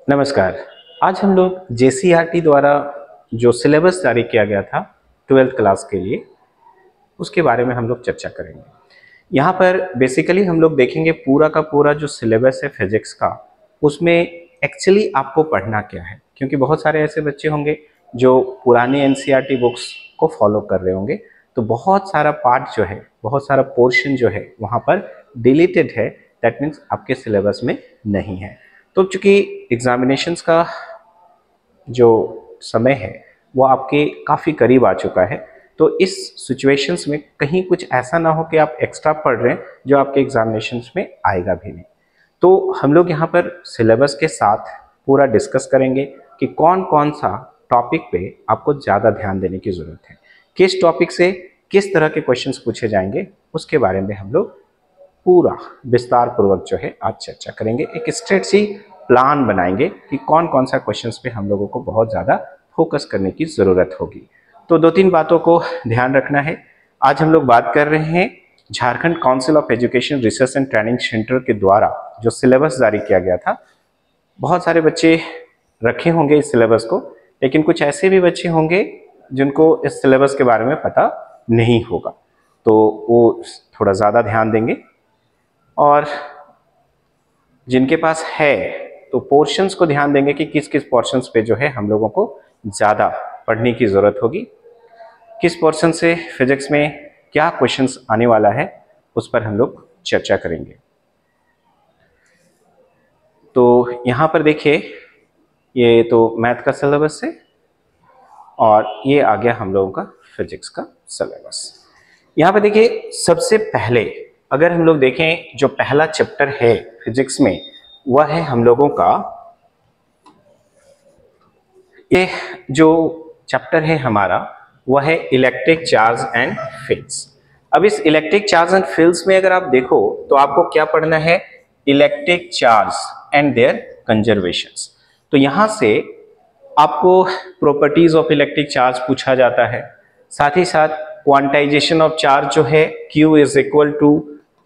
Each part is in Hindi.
नमस्कार। आज हम लोग JCERT द्वारा जो सिलेबस जारी किया गया था 12th क्लास के लिए, उसके बारे में हम लोग चर्चा करेंगे। यहाँ पर बेसिकली हम लोग देखेंगे पूरा का पूरा जो सिलेबस है फिजिक्स का, उसमें एक्चुअली आपको पढ़ना क्या है, क्योंकि बहुत सारे ऐसे बच्चे होंगे जो पुरानी NCERT बुक्स को फॉलो कर रहे होंगे, तो बहुत सारा पार्ट जो है, बहुत सारा पोर्शन जो है वहाँ पर डिलीटेड है। दैट मीन्स आपके सिलेबस में नहीं है। तो चूंकि एग्जामिनेशंस का जो समय है वो आपके काफ़ी करीब आ चुका है, तो इस सिचुएशंस में कहीं कुछ ऐसा ना हो कि आप एक्स्ट्रा पढ़ रहे हैं जो आपके एग्जामिनेशंस में आएगा भी नहीं। तो हम लोग यहाँ पर सिलेबस के साथ पूरा डिस्कस करेंगे कि कौन कौन सा टॉपिक पे आपको ज़्यादा ध्यान देने की ज़रूरत है, किस टॉपिक से किस तरह के क्वेश्चंस पूछे जाएंगे, उसके बारे में हम लोग पूरा विस्तार पूर्वक जो है आज चर्चा करेंगे। एक स्ट्रेटजी प्लान बनाएंगे कि कौन कौन सा क्वेश्चंस पे हम लोगों को बहुत ज़्यादा फोकस करने की ज़रूरत होगी। तो दो तीन बातों को ध्यान रखना है। आज हम लोग बात कर रहे हैं Jharkhand council of education research and training centre के द्वारा जो सिलेबस जारी किया गया था। बहुत सारे बच्चे रखे होंगे इस सिलेबस को, लेकिन कुछ ऐसे भी बच्चे होंगे जिनको इस सिलेबस के बारे में पता नहीं होगा, तो वो थोड़ा ज़्यादा ध्यान देंगे। और जिनके पास है तो पोर्शंस को ध्यान देंगे कि किस किस पोर्शंस पे जो है हम लोगों को ज़्यादा पढ़ने की ज़रूरत होगी, किस पोर्शन से फिजिक्स में क्या क्वेश्चंस आने वाला है, उस पर हम लोग चर्चा करेंगे। तो यहाँ पर देखिए, ये तो मैथ का सिलेबस है और ये आ गया हम लोगों का फिजिक्स का सिलेबस। यहाँ पर देखिए, सबसे पहले अगर हम लोग देखें जो पहला चैप्टर है फिजिक्स में, वह है हम लोगों का, ये जो चैप्टर है हमारा वह है इलेक्ट्रिक चार्ज एंड फील्ड्स। अब इस इलेक्ट्रिक चार्ज एंड फील्ड्स में अगर आप देखो तो आपको क्या पढ़ना है, electric charge and their conservations. तो यहां से आपको प्रॉपर्टीज ऑफ इलेक्ट्रिक चार्ज पूछा जाता है, साथ ही साथ क्वांटाइजेशन ऑफ चार्ज जो है Q is equal two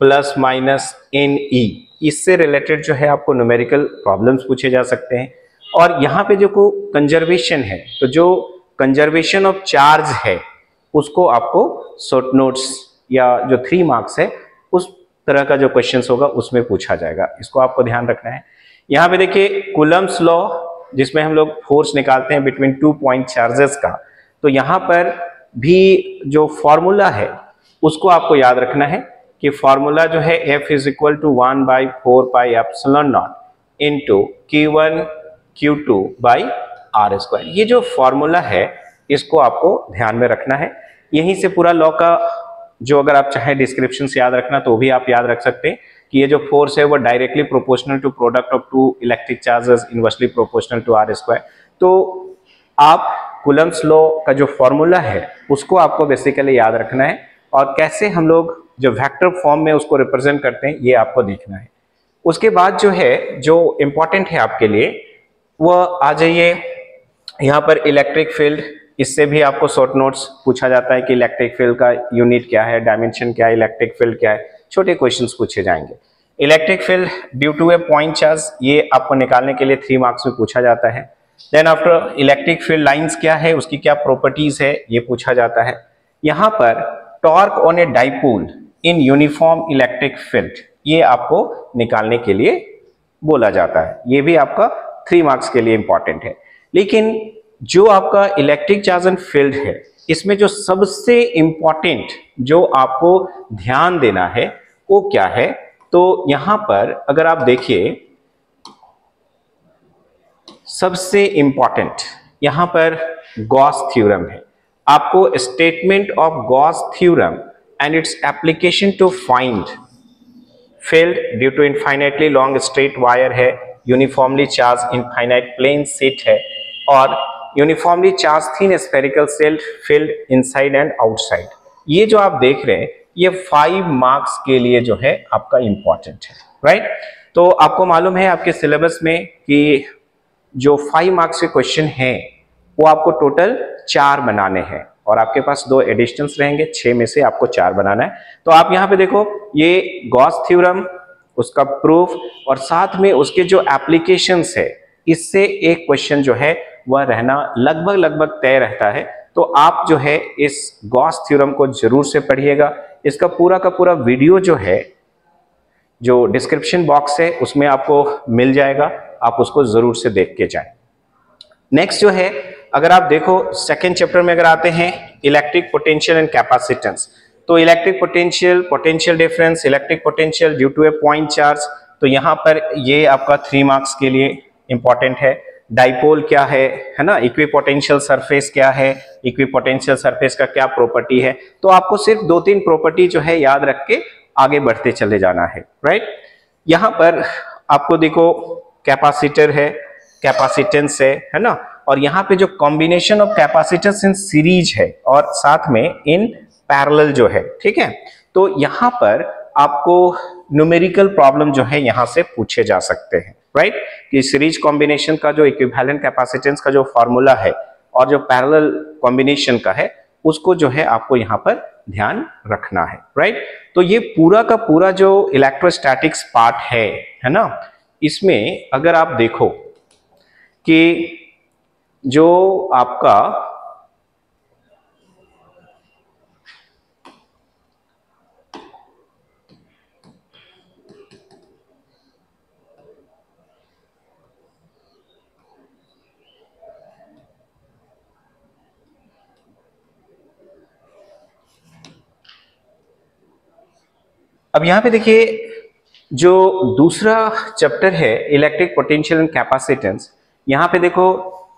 plus minus NE, इससे रिलेटेड जो है आपको न्यूमेरिकल प्रॉब्लम्स पूछे जा सकते हैं। और यहाँ पे जो को कंजर्वेशन है, तो जो कंजर्वेशन ऑफ चार्ज है उसको आपको शॉर्ट नोट्स या जो 3 मार्क्स है उस तरह का जो क्वेश्चंस होगा उसमें पूछा जाएगा, इसको आपको ध्यान रखना है। यहाँ पे देखिए कूलम्ब्स लॉ, जिसमें हम लोग फोर्स निकालते हैं बिटवीन 2 पॉइंट चार्जेस का, तो यहाँ पर भी जो फॉर्मूला है उसको आपको याद रखना है कि फॉर्मूला जो है F is equal to 1/4 pi epsilon not into Q1 Q2 by R square. ये जो फॉर्मूला है इसको आपको ध्यान में रखना है। यहीं से पूरा लॉ का जो, अगर आप चाहे डिस्क्रिप्शन से याद रखना तो भी आप याद रख सकते हैं कि ये जो फोर्स है वो directly proportional to product of 2 electric charges inversely proportional to R square. तो आप कूलम्ब्स लॉ का जो फॉर्मूला है उसको आपको बेसिकली याद रखना है, और कैसे हम लोग जो वेक्टर फॉर्म में उसको रिप्रेजेंट करते हैं ये आपको देखना है। उसके बाद जो है, जो इंपॉर्टेंट है आपके लिए, वह आ जाइए यहाँ पर इलेक्ट्रिक फील्ड। इससे भी आपको शॉर्ट नोट्स पूछा जाता है कि इलेक्ट्रिक फील्ड का यूनिट क्या है, डायमेंशन क्या है, इलेक्ट्रिक फील्ड क्या है, छोटे क्वेश्चंस पूछे जाएंगे। Electric field due to a point charge, ये आपको निकालने के लिए 3 मार्क्स में पूछा जाता है। Then after electric field lines क्या है, उसकी क्या प्रॉपर्टीज है, ये पूछा जाता है। यहाँ पर torque on a dipole in uniform electric field, ये आपको निकालने के लिए बोला जाता है। ये भी आपका 3 मार्क्स के लिए इंपॉर्टेंट है। लेकिन जो आपका इलेक्ट्रिक चार्ज एंड फील्ड है, इसमें जो सबसे इंपॉर्टेंट जो आपको ध्यान देना है वो क्या है, तो यहां पर अगर आप देखिए, सबसे इंपॉर्टेंट यहां पर गॉस थ्योरम है। आपको statement of Gauss theorem and its application to find field due to infinitely long straight wire है, uniformly charged infinite plane sheet है, और uniformly charged thin spherical cell filled inside and outside। ये जो आप देख रहे हैं ये 5 मार्क्स के लिए जो है आपका इंपॉर्टेंट है, राइट। तो आपको मालूम है आपके सिलेबस में कि जो 5 मार्क्स के क्वेश्चन हैं वो आपको टोटल 4 बनाने हैं, और आपके पास 2 एडिशनल्स रहेंगे, 6 में से आपको 4 बनाना है। तो आप यहाँ पे देखो, ये गॉस थ्योरम, उसका प्रूफ और साथ में उसके जो एप्लीकेशंस है इससे एक क्वेश्चन जो है वह रहना लगभग तय रहता है। तो आप जो है इस गॉस थ्योरम को जरूर से पढ़िएगा। इसका पूरा का पूरा वीडियो जो है, जो डिस्क्रिप्शन बॉक्स है उसमें आपको मिल जाएगा, आप उसको जरूर से देख के जाएं। नेक्स्ट जो है, अगर आप देखो सेकेंड चैप्टर में अगर आते हैं इलेक्ट्रिक पोटेंशियल एंड कैपेसिटेंस, तो electric potential, potential difference, electric potential due to a point charge, तो यहाँ पर ये आपका 3 मार्क्स के लिए इंपॉर्टेंट है। डाइपोल क्या है ना, इक्विपोटेंशियल सरफेस क्या है, इक्विपोटेंशियल सरफेस का क्या प्रॉपर्टी है, तो आपको सिर्फ 2-3 प्रॉपर्टी जो है याद रख के आगे बढ़ते चले जाना है, राइट। यहाँ पर आपको देखो कैपेसिटर है, कैपेसिटेंस है ना, और यहाँ पे जो combination of capacitance in series है और साथ में इन पैरेलल जो है, ठीक है। तो यहाँ पर आपको न्यूमेरिकल प्रॉब्लम जो है यहाँ से पूछे जा सकते हैं, राइट, कि सीरीज कॉम्बिनेशन का जो इक्विवेलेंट कैपेसिटेंस का जो फॉर्मूला है और जो पैरेलल कॉम्बिनेशन का है उसको जो है आपको यहाँ पर ध्यान रखना है, राइट। तो ये पूरा का पूरा जो इलेक्ट्रोस्टैटिक्स पार्ट है ना, इसमें अगर आप देखो कि जो आपका अब यहां पे देखिए जो दूसरा चैप्टर है इलेक्ट्रिक पोटेंशियल एंड कैपेसिटेंस, यहां पे देखो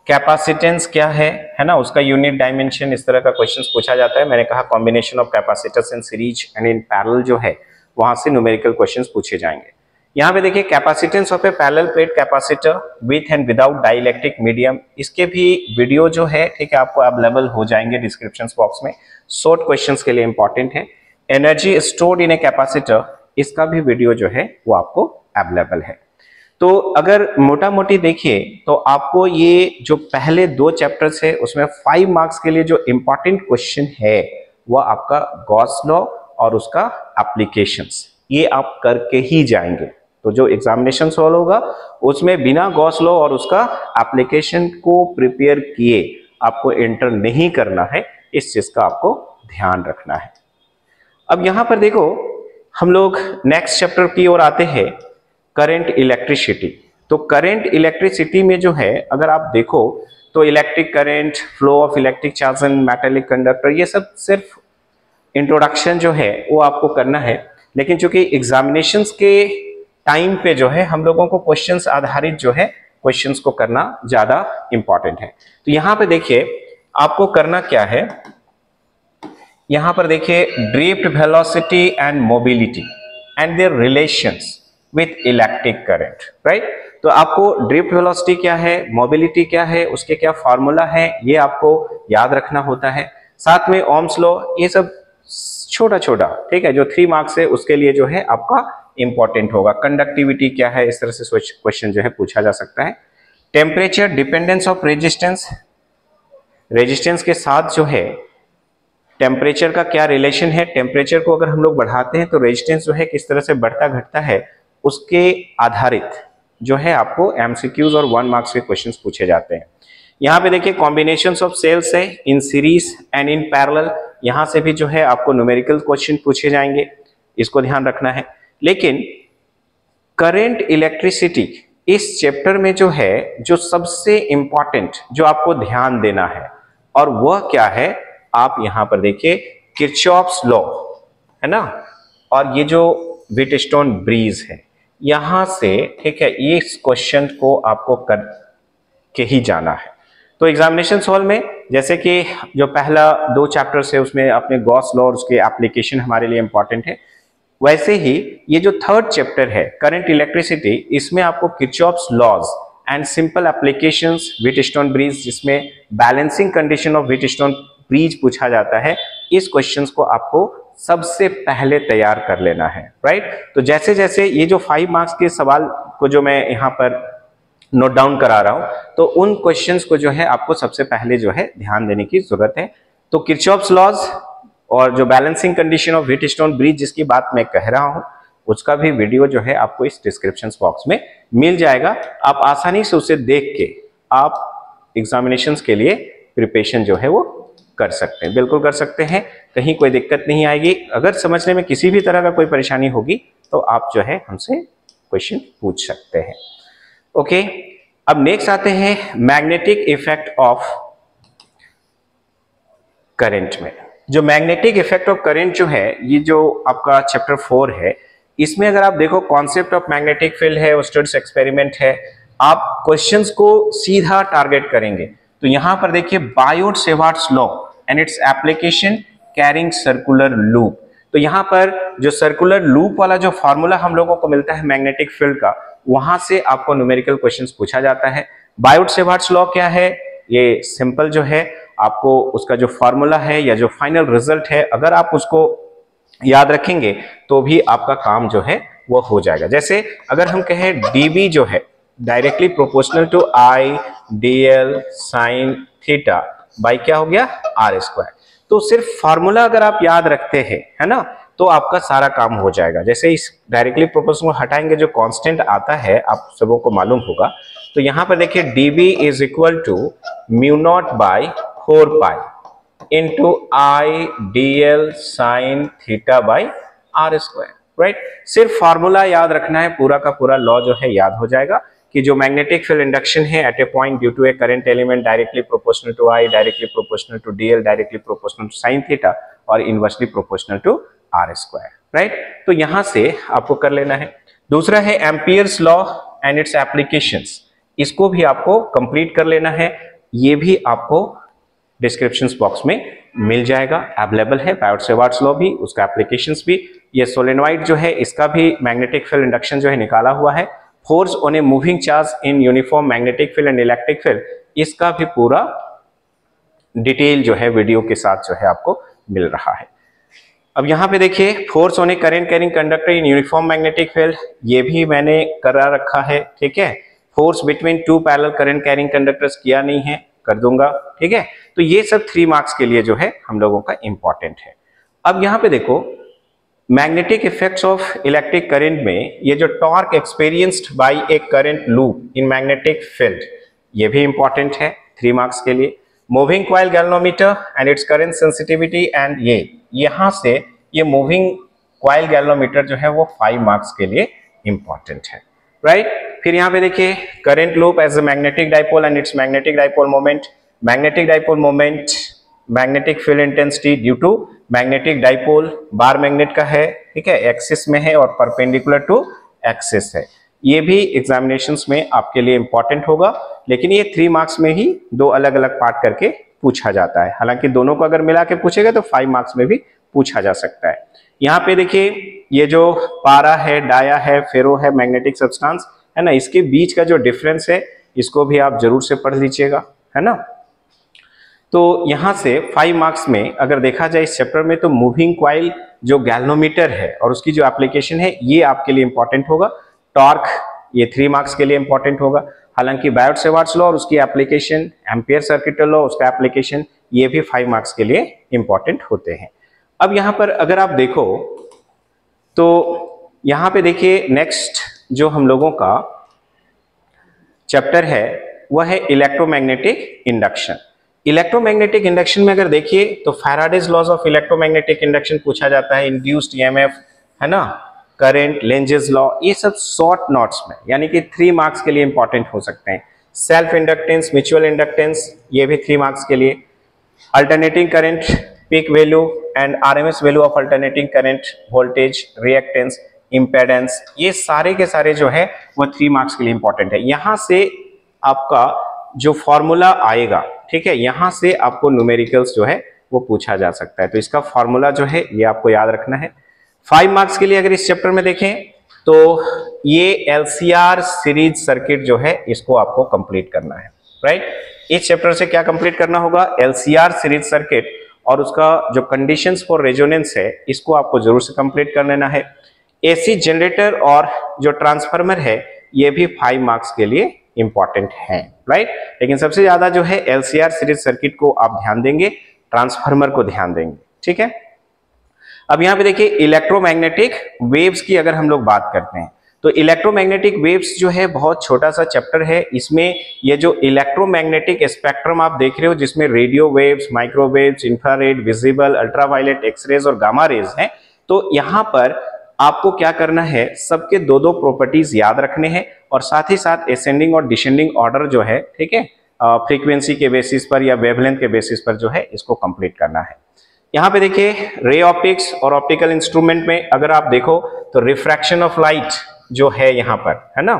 कैपेसिटेंस क्या है ना, उसका यूनिट डायमेंशन, इस तरह का क्वेश्चंस पूछा जाता है। मैंने कहा combination of capacitors in series and in parallel जो है वहां से न्यूमेरिकल क्वेश्चंस पूछे जाएंगे। यहाँ पे देखिए capacitance of A parallel plate capacitor with and without dielectric medium, इसके भी वीडियो जो है, ठीक है, आपको अवेलेबल हो जाएंगे डिस्क्रिप्शन बॉक्स में। शॉर्ट क्वेश्चंस के लिए इंपॉर्टेंट है। Energy stored in a capacitor, इसका भी वीडियो जो है वो आपको अवेलेबल है। तो अगर मोटा मोटी देखिए तो आपको ये जो पहले 2 चैप्टर्स है उसमें 5 मार्क्स के लिए जो इंपॉर्टेंट क्वेश्चन है वह आपका गॉस लॉ और उसका एप्लीकेशंस, ये आप करके ही जाएंगे। तो जो एग्जामिनेशन सॉल्व होगा उसमें बिना गॉस लॉ और उसका एप्लीकेशन को प्रिपेयर किए आपको एंटर नहीं करना है, इस चीज का आपको ध्यान रखना है। अब यहां पर देखो हम लोग नेक्स्ट चैप्टर की ओर आते हैं, करंट इलेक्ट्रिसिटी। तो करंट इलेक्ट्रिसिटी में जो है अगर आप देखो तो electric current, flow of electric charge and metallic conductor, ये सब सिर्फ इंट्रोडक्शन जो है वो आपको करना है। लेकिन चूंकि एग्जामिनेशंस के टाइम पे जो है हम लोगों को क्वेश्चंस आधारित जो है क्वेश्चंस को करना ज्यादा इंपॉर्टेंट है। तो यहां पे देखिए आपको करना क्या है, यहां पर देखिए drift velocity and mobility and their relations with electric current, right. तो आपको ड्रिफ्ट वेलोसिटी क्या है, मोबिलिटी क्या है, उसके क्या फॉर्मूला है, ये आपको याद रखना होता है। साथ में ओम्स लॉ, ये सब छोटा छोटा, ठीक है, जो 3 मार्क्स है उसके लिए जो है आपका इंपॉर्टेंट होगा। कंडक्टिविटी क्या है, इस तरह से क्वेश्चन जो है पूछा जा सकता है। Temperature dependence of resistance, resistance के साथ जो है टेम्परेचर का क्या रिलेशन है, टेम्परेचर को अगर हम लोग बढ़ाते हैं तो रेजिस्टेंस जो है किस तरह से बढ़ता घटता है, उसके आधारित जो है आपको एमसीक्यूज और 1 मार्क्स के क्वेश्चंस पूछे जाते हैं। यहाँ पे देखिए कॉम्बिनेशंस ऑफ सेल्स है in series and in parallel, यहाँ से भी जो है आपको न्यूमेरिकल क्वेश्चन पूछे जाएंगे, इसको ध्यान रखना है। लेकिन करंट इलेक्ट्रिसिटी इस चैप्टर में जो है जो सबसे इंपॉर्टेंट जो आपको ध्यान देना है और वह क्या है, आप यहां पर देखिए किरचॉफ्स लॉ है ना, और ये जो व्हीटस्टोन ब्रिज है, यहां से, ठीक है, ये इस क्वेश्चन को आपको कर के ही जाना है। तो एग्जामिनेशन सॉल्व में जैसे कि जो पहला 2 चैप्टर्स है उसमें अपने गॉस लॉ और उसके एप्लीकेशन हमारे लिए इंपॉर्टेंट है, वैसे ही ये जो 3rd चैप्टर है करंट इलेक्ट्रिसिटी, इसमें आपको Kirchhoff's laws and simple applications, Wheatstone bridge, जिसमें balancing condition of Wheatstone bridge पूछा जाता है, इस क्वेश्चंस को आपको सबसे पहले तैयार कर लेना है, राइट। तो जैसे जैसे ये जो 5 मार्क्स के सवाल को जो मैं यहाँ पर नोट डाउन करा रहा हूं, तो उन क्वेश्चंस को जो है आपको सबसे पहले जो है ध्यान देने की जरूरत है। तो किरचॉफ्स लॉज और जो balancing condition of Wheatstone bridge जिसकी बात मैं कह रहा हूं, उसका भी वीडियो जो है आपको इस डिस्क्रिप्शन बॉक्स में मिल जाएगा, आप आसानी से उसे देख के आप एग्जामिनेशंस के लिए प्रिपरेशन जो है वो कर सकते हैं, बिल्कुल कर सकते हैं, कहीं कोई दिक्कत नहीं आएगी। अगर समझने में किसी भी तरह का कोई परेशानी होगी तो आप जो है हमसे क्वेश्चन पूछ सकते हैं। ओके, अब नेक्स्ट आते हैं मैग्नेटिक इफेक्ट ऑफ करंट में। जो मैग्नेटिक इफेक्ट ऑफ करंट जो है, ये जो आपका चैप्टर 4 है, इसमें अगर आप देखो कॉन्सेप्ट ऑफ मैग्नेटिक फील्ड है, स्टड्स एक्सपेरिमेंट है, आप क्वेश्चंस को सीधा टारगेट करेंगे। तो यहां पर देखिए Biot Savart's law and its application carrying circular loop. तो यहां पर जो सर्कुलर लूप वाला जो फॉर्मूला हम लोगों को मिलता है मैग्नेटिक फील्ड का, वहां से आपको न्यूमेरिकल क्वेश्चंस पूछा जाता है। बायोट-सेवार्ट्स लॉ क्या है? ये सिंपल जो है, आपको उसका जो फॉर्मूला है या जो फाइनल रिजल्ट है, अगर आप उसको याद रखेंगे तो भी आपका काम जो है वो हो जाएगा। जैसे अगर हम कहें dB जो है directly proportional to I dl sin theta by क्या हो गया r स्क्वायर। तो सिर्फ फॉर्मूला अगर आप याद रखते हैं, है ना, तो आपका सारा काम हो जाएगा। जैसे इस डायरेक्टली प्रोपोर्शनल को हटाएंगे, जो कांस्टेंट आता है आप सबों को मालूम होगा, तो यहां पर देखिए dB is equal to mu not by 4 pi into I dl sin theta by r square, right. सिर्फ फॉर्मूला याद रखना है, पूरा का पूरा लॉ जो है याद हो जाएगा कि जो मैग्नेटिक फील्ड इंडक्शन है at a point due to a current element directly proportional to I, directly proportional to dl, directly proportional to sin theta और inversely proportional to r square, right. तो यहां से आपको कर लेना है। दूसरा है Ampere's law and its applications, इसको भी आपको कंप्लीट कर लेना है। ये भी आपको डिस्क्रिप्शन बॉक्स में मिल जाएगा, अवेलेबल है। बायोट-सेवार्ट्स लॉ भी, उसका एप्लीकेशंस भी। ये सोलेनॉइड जो है, इसका भी मैग्नेटिक फील्ड इंडक्शन जो है निकाला हुआ है। Force on a moving charge in uniform magnetic field and electric field, इसका भी पूरा डिटेल जो है वीडियो के साथ जो है आपको मिल रहा है। अब यहाँ पे देखिए force on A current carrying conductor in uniform magnetic field, ये भी मैंने करा रखा है, ठीक है। Force between two parallel current carrying conductors किया नहीं है, कर दूंगा, ठीक है। तो ये सब 3 मार्क्स के लिए जो है हम लोगों का इंपॉर्टेंट है। अब यहाँ पे देखो magnetic effects of electric current में ये जो torque experienced bye A current loop in magnetic field, ये भी इंपॉर्टेंट है 3 मार्क्स के लिए। Moving coil galvanometer and its current sensitivity, and ये यहां से ये मूविंग कॉइल गैल्वेनोमीटर जो है वो 5 मार्क्स के लिए इंपॉर्टेंट है, राइट। फिर यहाँ पे देखिए current loop as a magnetic dipole and its magnetic dipole moment. Magnetic dipole moment, magnetic field intensity due to magnetic dipole, bar magnet का है, ठीक है, एक्सिस में है और परपेंडिकुलर टू एक्सिस है। ये भी एग्जामिनेशंस में आपके लिए इंपॉर्टेंट होगा, लेकिन ये 3 मार्क्स में ही 2 अलग अलग पार्ट करके पूछा जाता है। हालांकि दोनों को अगर मिला के पूछेगा तो 5 मार्क्स में भी पूछा जा सकता है। यहाँ पे देखिए ये जो पारा है, डाया है, फेरो है, मैग्नेटिक सब्सटेंस है ना, इसके बीच का जो डिफरेंस है इसको भी आप जरूर से पढ़ लीजिएगा, है ना। तो यहां से 5 मार्क्स में अगर देखा जाए इस चैप्टर में, तो मूविंग कॉइल जो गैल्वेनोमीटर है और उसकी जो एप्लीकेशन है ये आपके लिए इंपॉर्टेंट होगा। टॉर्क ये 3 मार्क्स के लिए इंपॉर्टेंट होगा। हालांकि बायोट-सेवार्ट्स लॉ और उसकी एप्लीकेशन, एम्पियर सर्किट लॉ उसका एप्लीकेशन, ये भी 5 मार्क्स के लिए इंपॉर्टेंट होते हैं। अब यहां पर अगर आप देखो तो यहां पे देखिए नेक्स्ट जो हम लोगों का चैप्टर है वह है इलेक्ट्रोमैग्नेटिक इंडक्शन। इलेक्ट्रोमैग्नेटिक इंडक्शन में अगर देखिए तो Faraday's laws of electromagnetic induction पूछा जाता है, इंड्यूस्ड ईएमएफ, है ना, करंट, लेंजेस लॉ, ये सब शॉर्ट नोट्स में यानी कि 3 मार्क्स के लिए इंपॉर्टेंट हो सकते हैं। सेल्फ इंडक्टेंस, म्यूचुअल इंडक्टेंस, ये भी 3 मार्क्स के लिए। Alternating current, peak value and RMS value of alternating current, voltage, reactance, impedance, ये सारे के सारे जो है वो 3 मार्क्स के लिए इंपॉर्टेंट है। यहां से आपका जो फॉर्मूला आएगा, ठीक है, यहां से आपको न्यूमेरिकल्स जो है वो पूछा जा सकता है। तो इसका फॉर्मूला जो है ये आपको याद रखना है। 5 मार्क्स के लिए अगर इस चैप्टर में देखें तो ये एलसीआर सीरीज सर्किट जो है इसको आपको कंप्लीट करना है, राइट। इस चैप्टर से क्या कंप्लीट करना होगा? एलसीआर सीरीज सर्किट और उसका जो कंडीशंस फॉर रेजोनेंस है इसको आपको जरूर से कंप्लीट कर लेना है। एसी जनरेटर और जो ट्रांसफार्मर है ये भी 5 मार्क्स के लिए इंपॉर्टेंट है, राइट। लेकिन सबसे ज्यादा जो है एलसीआर सीरीज सर्किट को आप ध्यान देंगे, ट्रांसफार्मर को ध्यान देंगे, ठीक है। अब यहां पे देखिए इलेक्ट्रोमैग्नेटिक वेव्स की अगर हम लोग बात करते हैं तो इलेक्ट्रोमैग्नेटिक वेव्स जो है बहुत छोटा सा चैप्टर है। इसमें ये जो इलेक्ट्रोमैग्नेटिक स्पेक्ट्रम आप देख रहे हो, जिसमें radio waves, microwaves, infrared, visible, ultraviolet, X rays और गामा रेज हैं, तो यहाँ पर आपको क्या करना है, सबके दो दो प्रॉपर्टीज याद रखने हैं और साथ ही साथ असेंडिंग और डिसेंडिंग ऑर्डर जो है, ठीक है, फ्रीक्वेंसी के बेसिस पर या वेवलेंथ के बेसिस पर जो है इसको कंप्लीट करना है। यहाँ पे देखिए रे ऑप्टिक्स और ऑप्टिकल इंस्ट्रूमेंट में अगर आप देखो तो रिफ्रैक्शन ऑफ लाइट जो है यहाँ पर, है ना,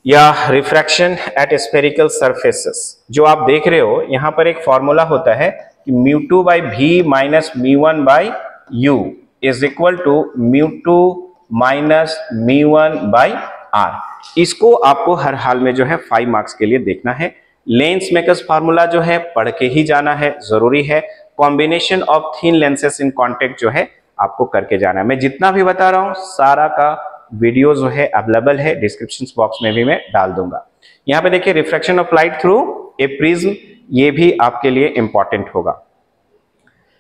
या रिफ्रैक्शन एट स्फेरिकल सरफेसेस जो आप देख रहे हो, यहाँ पर एक फॉर्मूला होता है कि μ2 by v minus μ1 by u is equal to μ2 minus μ1 by r। इसको आपको हर हाल में जो है 5 मार्क्स के लिए देखना है। लेंस मेकर्स फार्मूला जो है पढ़ के ही जाना है, जरूरी है। Combination of thin lenses in contact जो है आपको करके जाना है। मैं जितना भी बता रहा हूं सारा का वीडियो जो है अवेलेबल है, डिस्क्रिप्शन बॉक्स में भी मैं डाल दूंगा। यहाँ पे देखिए refraction of light through a prism, ये भी आपके लिए इंपॉर्टेंट होगा।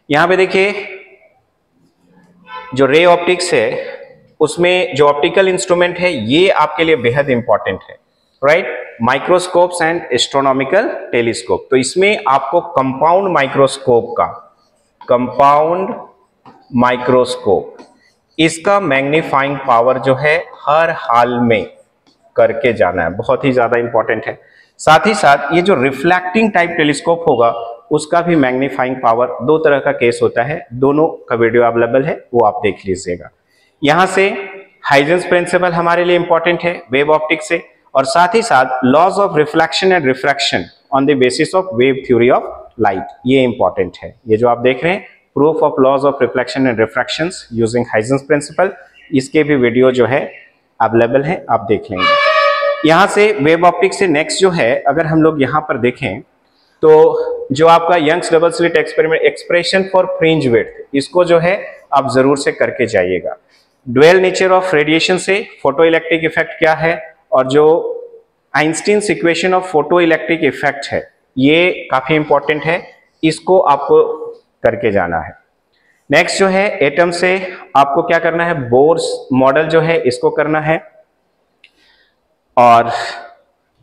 यहाँ पे देखिए जो रे ऑप्टिक्स है उसमें जो ऑप्टिकल इंस्ट्रूमेंट है ये आपके लिए बेहद इंपॉर्टेंट है, right. Microscopes and astronomical telescope, तो इसमें आपको कंपाउंड माइक्रोस्कोप का, कंपाउंड माइक्रोस्कोप, इसका मैग्नीफाइंग पावर जो है हर हाल में करके जाना है, बहुत ही ज्यादा इंपॉर्टेंट है। साथ ही साथ ये जो रिफ्लेक्टिंग टाइप टेलीस्कोप होगा उसका भी मैग्नीफाइंग पावर, दो तरह का केस होता है, दोनों का वीडियो अवेलेबल है, वो आप देख लीजिएगा। यहां से हाइजेंस प्रिंसिपल हमारे लिए इंपॉर्टेंट है वेव ऑप्टिक्स से, और साथ ही साथ laws of reflection and refraction on the basis of wave theory of light, ये इंपॉर्टेंट है। ये जो आप देख रहे हैं proof of laws of reflection and refractions using Huygens principle, इसके भी वीडियो जो है अवेलेबल है, आप देख लेंगे। यहां से वेव ऑप्टिक्स से नेक्स्ट जो है, अगर हम लोग यहां पर देखें तो जो आपका Young's double slit experiment expression for fringe width, इसको जो है आप जरूर से करके जाइएगा। ड्वेल नेचर ऑफ रेडिएशन से फोटो इलेक्ट्रिक इफेक्ट क्या है, और जो Einstein's equation of photo electric effect है, ये काफी इंपॉर्टेंट है, इसको आपको करके जाना है। नेक्स्ट जो है एटम से आपको क्या करना है, बोर्स मॉडल जो है इसको करना है। और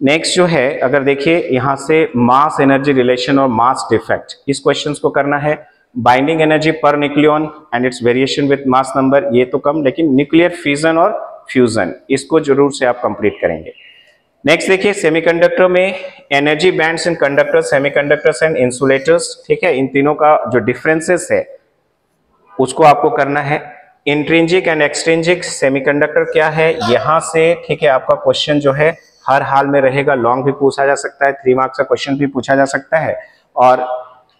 नेक्स्ट जो है अगर देखिए यहां से मास एनर्जी रिलेशन और मास डिफेक्ट, इस क्वेश्चन को करना है। Binding energy per nucleon and it's variation with mass number, ये तो कम, लेकिन न्यूक्लियर फिजन और फ्यूजन, इसको जरूर से आप कंप्लीट करेंगे। नेक्स्ट देखिए सेमीकंडक्टर में energy bands in conductor, semiconductors and insulators, ठीक है, इन तीनों का जो डिफरेंसेस है उसको आपको करना है। इंट्रिंसिक एंड एक्सट्रिंसिक सेमीकंडक्टर क्या है, यहां से, ठीक है, आपका क्वेश्चन जो है हर हाल में रहेगा, लॉन्ग भी पूछा जा सकता है, 3 मार्क्स का क्वेश्चन भी पूछा जा सकता है, और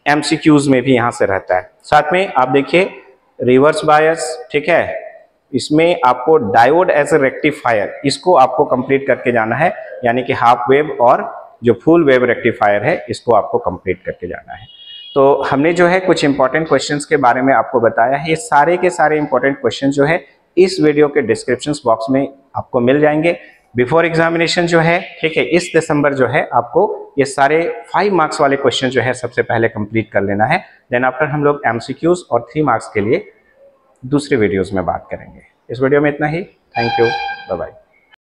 एमसीक्यूज में भी यहां से रहता है। साथ में आप देखिए रिवर्स बायस, ठीक है, इसमें आपको डायोड एज ए रेक्टिफायर, इसको आपको कंप्लीट करके जाना है, यानी कि हाफ वेव और जो फुल वेव रेक्टिफायर है इसको आपको कंप्लीट करके जाना है। तो हमने जो है कुछ इंपॉर्टेंट क्वेश्चंस के बारे में आपको बताया है। ये सारे के सारे इंपॉर्टेंट क्वेश्चन जो है इस वीडियो के डिस्क्रिप्शन बॉक्स में आपको मिल जाएंगे। बिफोर एग्जामिनेशन जो है, ठीक है, इस दिसंबर जो है आपको ये सारे 5 मार्क्स वाले क्वेश्चन जो है सबसे पहले कंप्लीट कर लेना है। देन आफ्टर हम लोग एमसीक्यूज और 3 मार्क्स के लिए दूसरे वीडियोस में बात करेंगे। इस वीडियो में इतना ही। Thank you, bye bye.